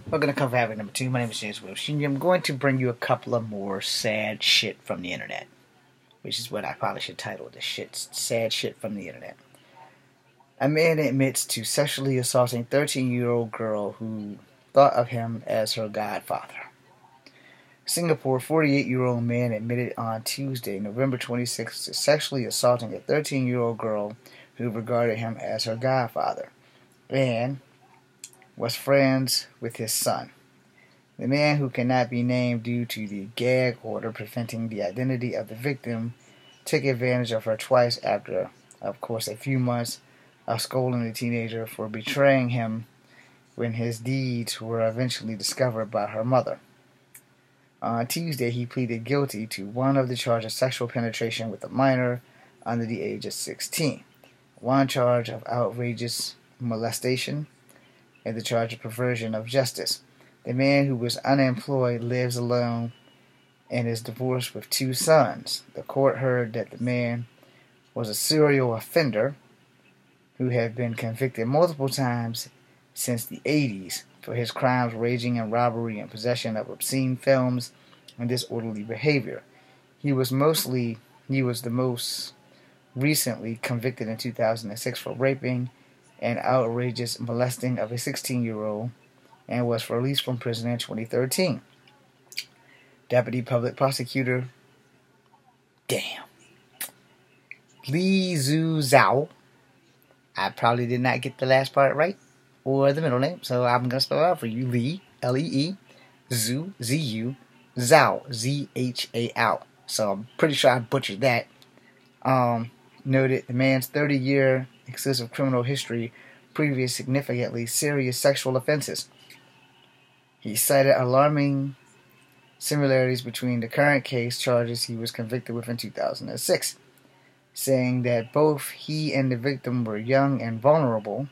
We're going to cover habit number 2. My name is James Will Sr. I'm going to bring you a couple of more sad shit from the internet, which is what I probably should title this shit. Sad shit from the internet. A man admits to sexually assaulting 13-year-old girl who thought of him as her godfather. Singapore 48-year-old man admitted on Tuesday, November 26th, to sexually assaulting a 13-year-old girl who regarded him as her godfather and was friends with his son. The man, who cannot be named due to the gag order preventing the identity of the victim, took advantage of her twice after, of course, a few months of scolding the teenager for betraying him when his deeds were eventually discovered by her mother. On Tuesday, he pleaded guilty to one of the charges of sexual penetration with a minor under the age of 16, one charge of outrageous molestation, and the charge of perversion of justice. The man, who was unemployed, lives alone and is divorced with 2 sons. The court heard that the man was a serial offender who had been convicted multiple times since the 80s for his crimes ranging in robbery and possession of obscene films and disorderly behavior. He was the most recently convicted in 2006 for raping and outrageous molesting of a 16-year-old and was released from prison in 2013. Deputy Public Prosecutor Li Zhu Zhao. I probably did not get the last part right, or the middle name, so I'm going to spell it out for you. Li, L-E-E, Zhu, Z-U, Zhao, Z-H-A-O. So I'm pretty sure I butchered that. Noted the man's 30-year exclusive criminal history, previous significantly serious sexual offenses. He cited alarming similarities between the current case charges he was convicted with in 2006, saying that both he and the victim were young and vulnerable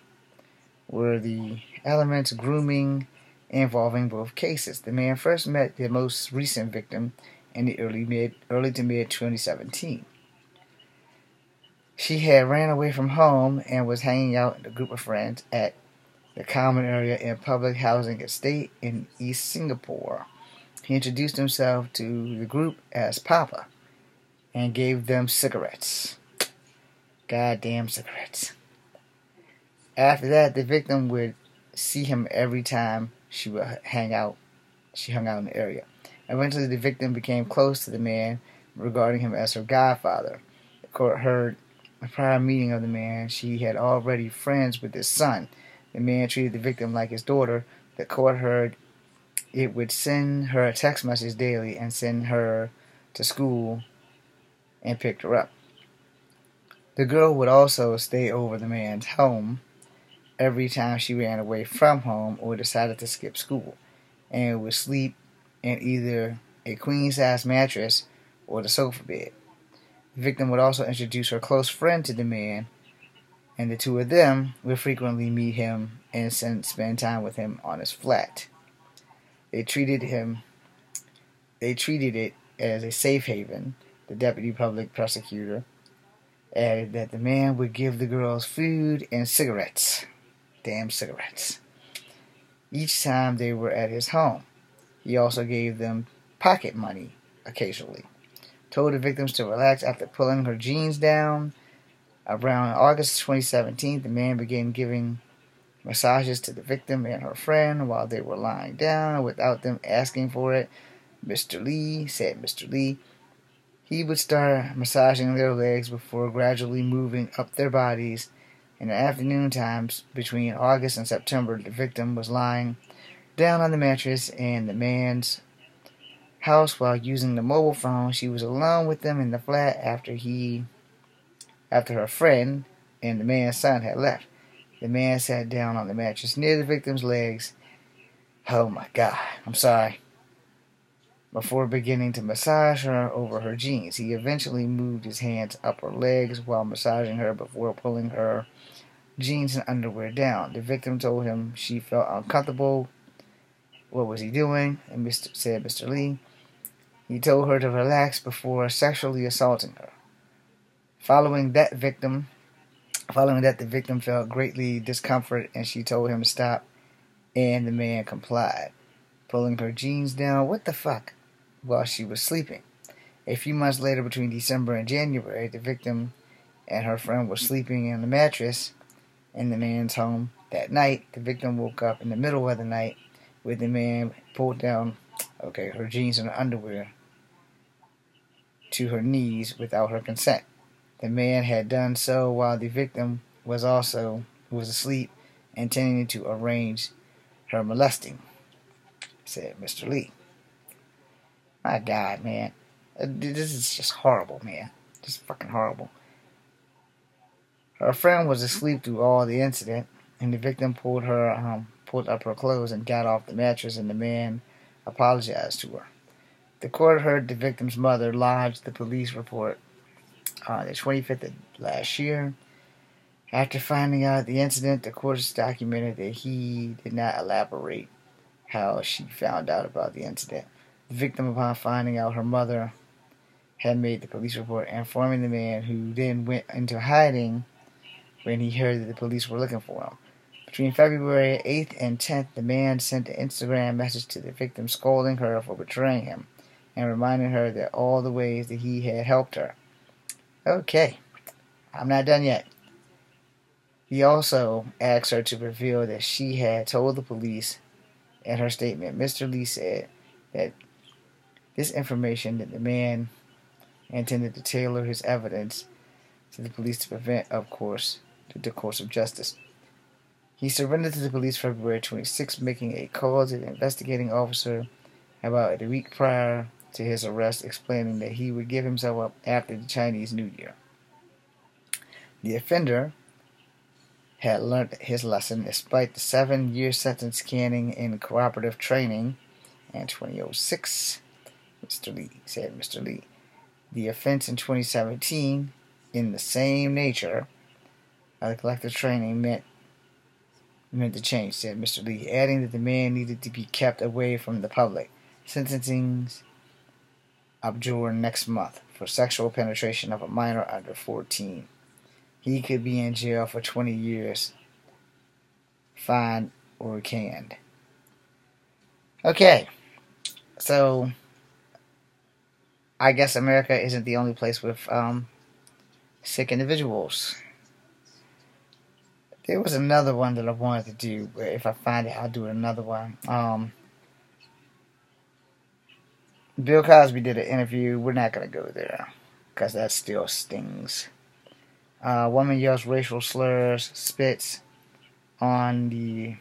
were the elements grooming involving both cases. The man first met the most recent victim in the early to mid 2017. She had ran away from home and was hanging out with a group of friends at the common area in public housing estate in East Singapore. He introduced himself to the group as Papa and gave them cigarettes. Goddamn cigarettes. After that, the victim would see him every time she hung out in the area. Eventually, the victim became close to the man, regarding him as her godfather. The court heard a prior meeting of the man. She had already friends with his son. The man treated the victim like his daughter. The court heard it would send her a text message daily and send her to school and pick her up. The girl would also stay over the man's home every time she ran away from home or decided to skip school, and would sleep in either a queen-size mattress or the sofa bed. The victim would also introduce her close friend to the man, and the two of them would frequently meet him and spend time with him on his flat. They treated it as a safe haven. The deputy public prosecutor added that the man would give the girls food and cigarettes. Damn cigarettes. Each time they were at his home. He also gave them pocket money occasionally. Told the victims to relax after pulling her jeans down. Around August 2017, the man began giving massages to the victim and her friend while they were lying down without them asking for it. Mr. Lee. He would start massaging their legs before gradually moving up their bodies. In the afternoon times between August and September, the victim was lying down on the mattress in the man's house while using the mobile phone. She was alone with them in the flat after her friend and the man's son had left. The man sat down on the mattress near the victim's legs. Oh my God, I'm sorry. Before beginning to massage her over her jeans, he eventually moved his hands up her legs while massaging her before pulling her jeans and underwear down. The victim told him she felt uncomfortable. What was he doing? And said Mr. Lee. He told her to relax before sexually assaulting her. Following that, the victim felt greatly discomfort, and she told him to stop and the man complied, pulling her jeans down, what the fuck, while she was sleeping. A few months later, between December and January, the victim and her friend were sleeping on the mattress in the man's home. That night, the victim woke up in the middle of the night with the man pulled down, her jeans and her underwear to her knees without her consent. The man had done so while the victim was asleep, intending to arrange her molesting, said Mr. Lee. My God, man. This is just horrible, man. Just fucking horrible. Her friend was asleep through all the incident, and the victim pulled up her clothes and got off the mattress, and the man apologized to her. The court heard the victim's mother lodged the police report on the 25th of last year. After finding out the incident, the court documented that he did not elaborate how she found out about the incident. The victim, upon finding out her mother had made the police report, informing the man, who then went into hiding when he heard that the police were looking for him. Between February 8th and 10th, the man sent an Instagram message to the victim scolding her for betraying him and reminding her that all the ways that he had helped her. Okay, I'm not done yet. He also asked her to reveal that she had told the police. In her statement, Mr. Lee said that this information that the man intended to tailor his evidence to the police to prevent, of course, the course of justice. He surrendered to the police February 26, making a call to the investigating officer about a week prior to his arrest, explaining that he would give himself up after the Chinese New Year. The offender had learned his lesson despite the 7-year sentence canning in cooperative training in 2006, Mr. Lee. The offense in 2017, in the same nature of the collective training, meant the change, said Mr. Lee, adding that the man needed to be kept away from the public. Sentencing's adjourned next month for sexual penetration of a minor under 14. He could be in jail for 20 years, fined or canned. Okay, so I guess America isn't the only place with sick individuals. There was another one that I wanted to do, but if I find it, I'll do another one. Bill Cosby did an interview. We're not going to go there, because that still stings. Woman yells racial slurs, spits on the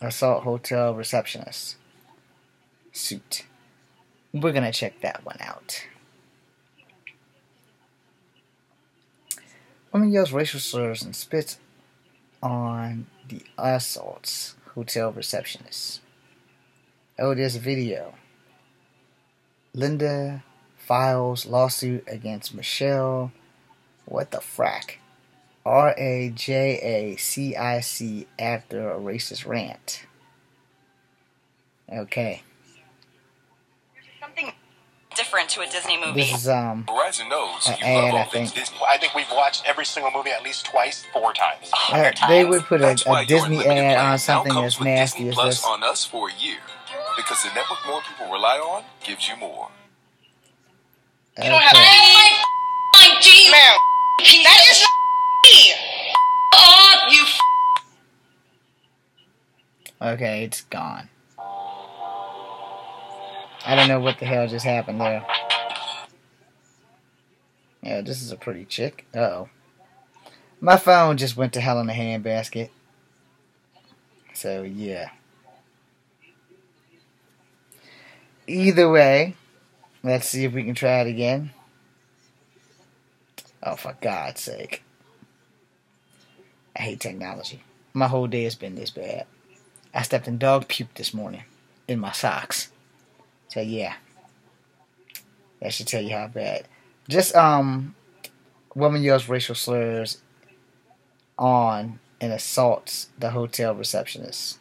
assault hotel receptionist. Suit. We're going to check that one out. Woman yells racial slurs and spits on the assault's hotel receptionist. Oh, there's a video. Linda files lawsuit against Michelle. What the frack? RAJACIC after a racist rant. Okay. Something different to a Disney movie. This is an ad, I think. I think we've watched every single movie at least twice, 4 times. They would put a Disney ad on something as nasty as this. On us for a year, because the network more people rely on gives you more. Okay. Oh my G, man, that is not me. Oh, you. Okay, it's gone. I don't know what the hell just happened there. Yeah, this is a pretty chick. Uh-oh. My phone just went to hell in a handbasket. So, yeah. Either way, let's see if we can try it again. Oh, for God's sake. I hate technology. My whole day has been this bad. I stepped in dog puke this morning in my socks. So, yeah. That should tell you how bad. Just, woman yells racial slurs on and assaults the hotel receptionist.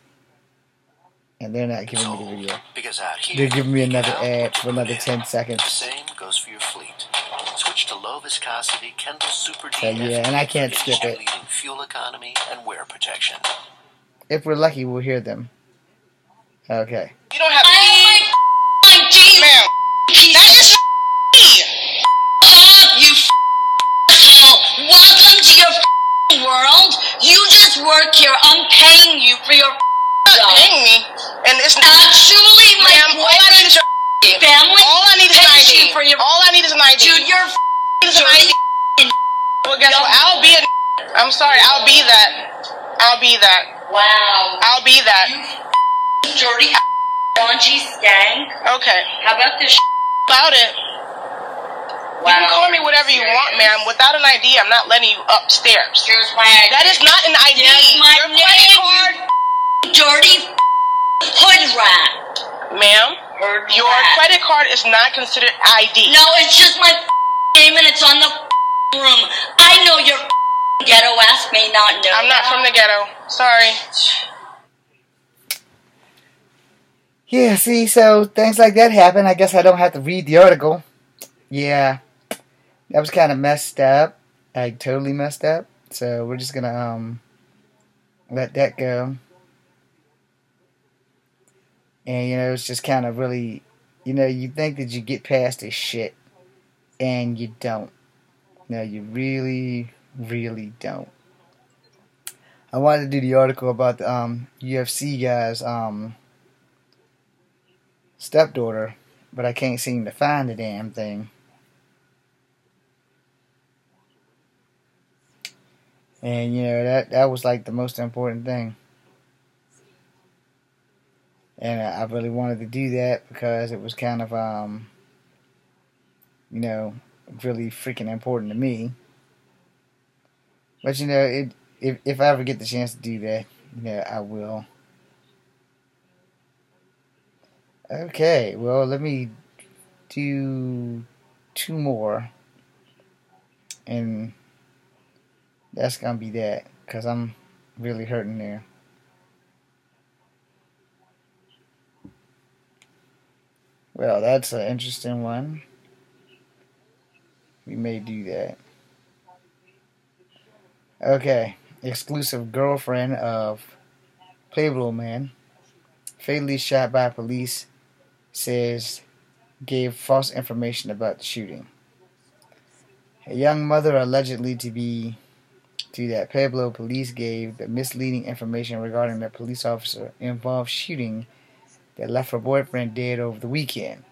And they're not giving me the video. They're giving me another ad for another 10 seconds. The same goes for your fleet. Switch to low viscosity Kendall Super D. So, yeah, and I can't skip it. Fuel economy and wear protection. If we're lucky, we'll hear them. Okay. You don't have ID. Ma'am, that is me. Up, you asshole. Welcome to your world. You just work here. I'm paying you for your job. Paying me? And it's actually my boyfriend family. All I need is an ID. All I need is an ID. Dude, you're dirty. Well, guess what? I'll be I'm sorry. I'll be that. I'll be that. Wow. I'll be that. You dirty raunchy stank. Okay. How about this about it? Wow. You can call me whatever you want, ma'am. Without an ID, I'm not letting you upstairs. Here's my ID. That is not an ID. Here's my your credit card. Dirty hood rat. Ma'am, your credit card is not considered ID. No, it's just my name and it's on the room. I know your ghetto ass may not know. I'm not from the ghetto. Sorry. Yeah, see, so things like that happen. I guess I don't have to read the article. Yeah, that was kind of messed up. Like, totally messed up. So we're just gonna let that go. And, you know, it's just kind of really, you know, you think that you get past this shit, and you don't. No, you really, really don't. I wanted to do the article about the UFC guy's stepdaughter, but I can't seem to find the damn thing. And, you know, that was like the most important thing. And I really wanted to do that because it was kind of, you know, really freaking important to me. But, you know, if I ever get the chance to do that, you know, I will. Okay, well, let me do 2 more. And that's going to be that, because I'm really hurting there. Well, that's an interesting one. We may do that. Okay. Exclusive girlfriend of Playboy Man, fatally shot by police, says gave false information about the shooting. A young mother allegedly to that Pueblo police gave the misleading information regarding the police officer involved shooting that left her boyfriend dead over the weekend.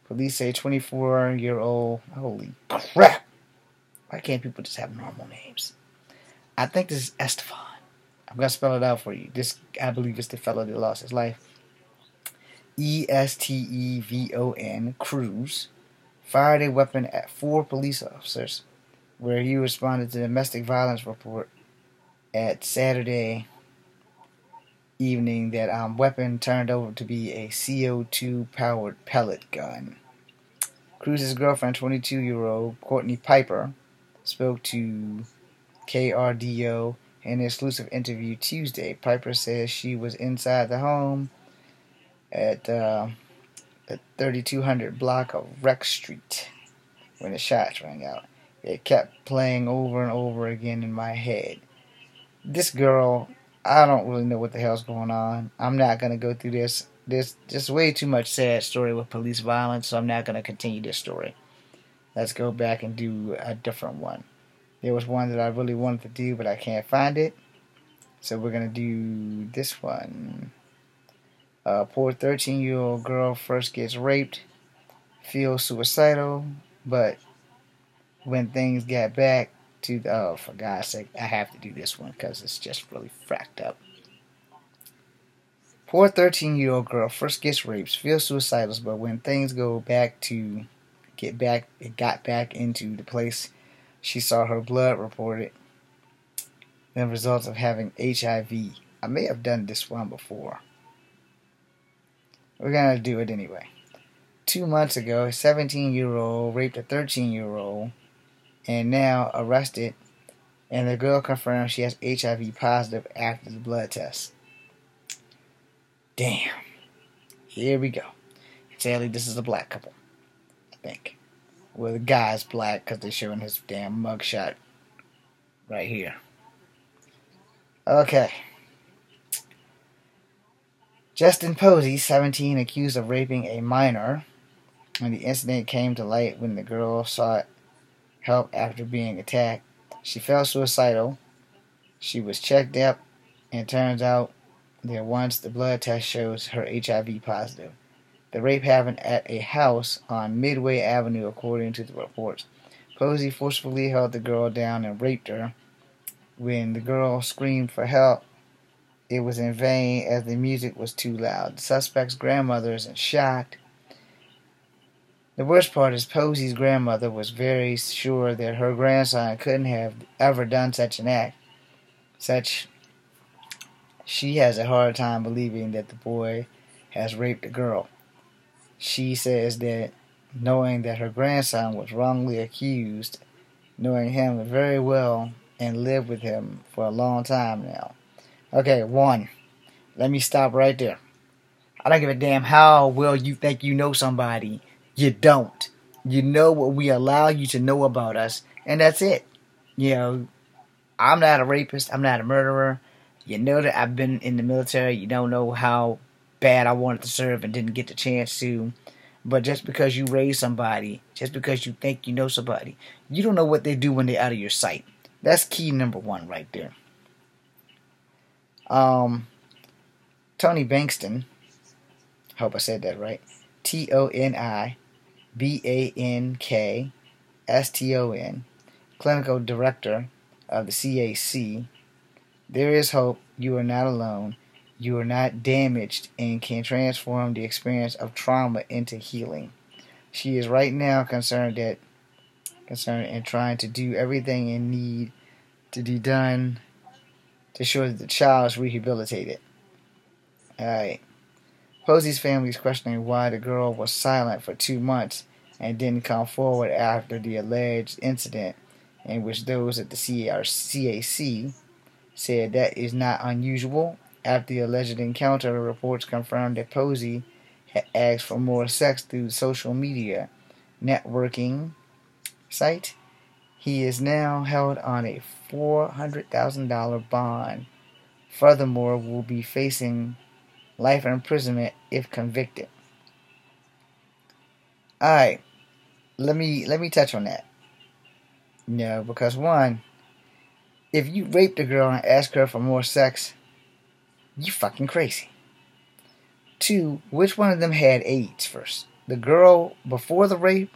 Police say 24-year-old... Holy crap! Why can't people just have normal names? I think this is Estevan. I'm going to spell it out for you. This, I believe, is the fellow that lost his life. Estevon Cruz fired a weapon at 4 police officers, where he responded to the domestic violence report at Saturday evening. That weapon turned over to be a CO2-powered pellet gun. Cruz's girlfriend, 22-year-old Courtney Piper, spoke to KRDO in an exclusive interview Tuesday. Piper says she was inside the home at the 3200 block of Rex Street when the shots rang out. It kept playing over and over again in my head. This girl, I don't really know what the hell's going on. I'm not going to go through this. There's just way too much sad story with police violence, so I'm not going to continue this story. Let's go back and do a different one. There was one that I really wanted to do, but I can't find it. So we're going to do this one. Poor 13-year-old girl first gets raped, feels suicidal, but when things got back to the... Oh, for God's sake, I have to do this one because it's just really fracked up. Poor 13-year-old girl first gets raped, feels suicidal, but when things go back to... It got back into the place she saw her blood reported the results of having HIV. I may have done this one before. We're going to do it anyway. 2 months ago, a 17-year-old raped a 13-year-old and now arrested, and the girl confirmed she has HIV positive after the blood test. Damn. Here we go. Sadly, this is a black couple, I think. Well, the guy's black because they're showing his damn mugshot right here. Okay. Justin Posey, 17, accused of raping a minor. When the incident came to light when the girl sought help after being attacked, she felt suicidal. She was checked up, and turns out that once the blood test shows her HIV positive. The rape happened at a house on Midway Avenue, according to the reports. Posey forcefully held the girl down and raped her. When the girl screamed for help, it was in vain as the music was too loud. The suspect's grandmother is in shock. The worst part is Posey's grandmother was very sure that her grandson couldn't have ever done such an act. She has a hard time believing that the boy has raped a girl. She says that knowing that her grandson was wrongly accused, knowing him very well, and lived with him for a long time now. Okay, one, let me stop right there. I don't give a damn how well you think you know somebody. You don't. You know what we allow you to know about us, and that's it. You know, I'm not a rapist. I'm not a murderer. You know that I've been in the military. You don't know how bad I wanted to serve and didn't get the chance to. But just because you raise somebody, just because you think you know somebody, you don't know what they do when they're out of your sight. That's key number one right there. Tony Bankston, hope I said that right. ToniBankSton, clinical director of the CAC. There is hope. You are not alone. You are not damaged and can transform the experience of trauma into healing. She is right now concerned and trying to do everything in need to be done to ensure that the child is rehabilitated. Alright. Posey's family is questioning why the girl was silent for 2 months and didn't come forward after the alleged incident, in which those at the CAC said that is not unusual. After the alleged encounter, the reports confirmed that Posey had asked for more sex through the social media networking site. He is now held on a $400,000 bond. Furthermore, will be facing life imprisonment if convicted. Alright, let me touch on that. No, because one, if you raped a girl and ask her for more sex, you fucking crazy. Two, which one of them had AIDS first? The girl before the rape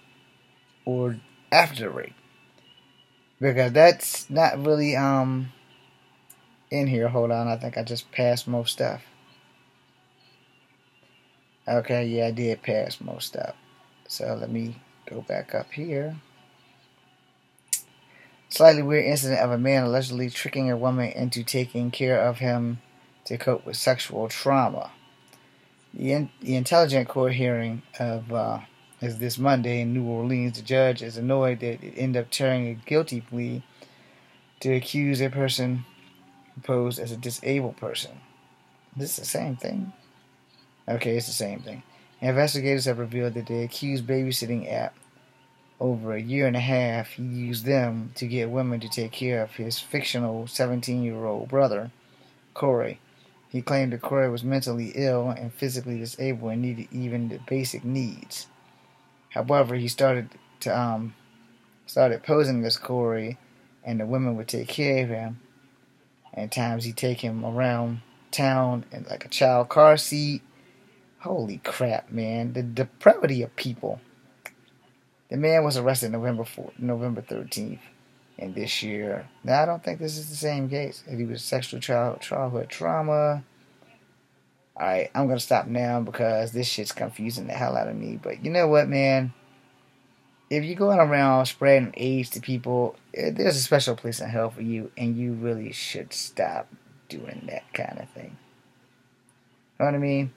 or after the rape? Because that's not really in here. Hold on, I think I just passed most stuff. Okay, yeah, I did pass most stuff. So let me go back up here. Slightly weird incident of a man allegedly tricking a woman into taking care of him to cope with sexual trauma. The intelligent court hearing is this Monday in New Orleans. The judge is annoyed that it ended up tearing a guilty plea to accuse a person who posed as a disabled person. This is the same thing? Okay, it's the same thing. Investigators have revealed that the accused babysitting app, over a year and a half, he used them to get women to take care of his fictional 17-year-old brother, Corey. He claimed that Corey was mentally ill and physically disabled and needed even the basic needs. However, he started posing as Corey, and the women would take care of him. And times he'd take him around town in like a child car seat. Holy crap, man. The depravity of people. The man was arrested November 13th in this year. Now, I don't think this is the same case. He was sexual childhood trauma. Alright, I'm going to stop now because this shit's confusing the hell out of me. But you know what, man? If you're going around spreading AIDS to people, there's a special place in hell for you, and you really should stop doing that kind of thing. Know what I mean?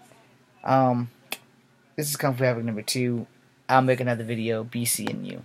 This is Kung Fu Havoc number 2. I'll make another video. Be seeing you.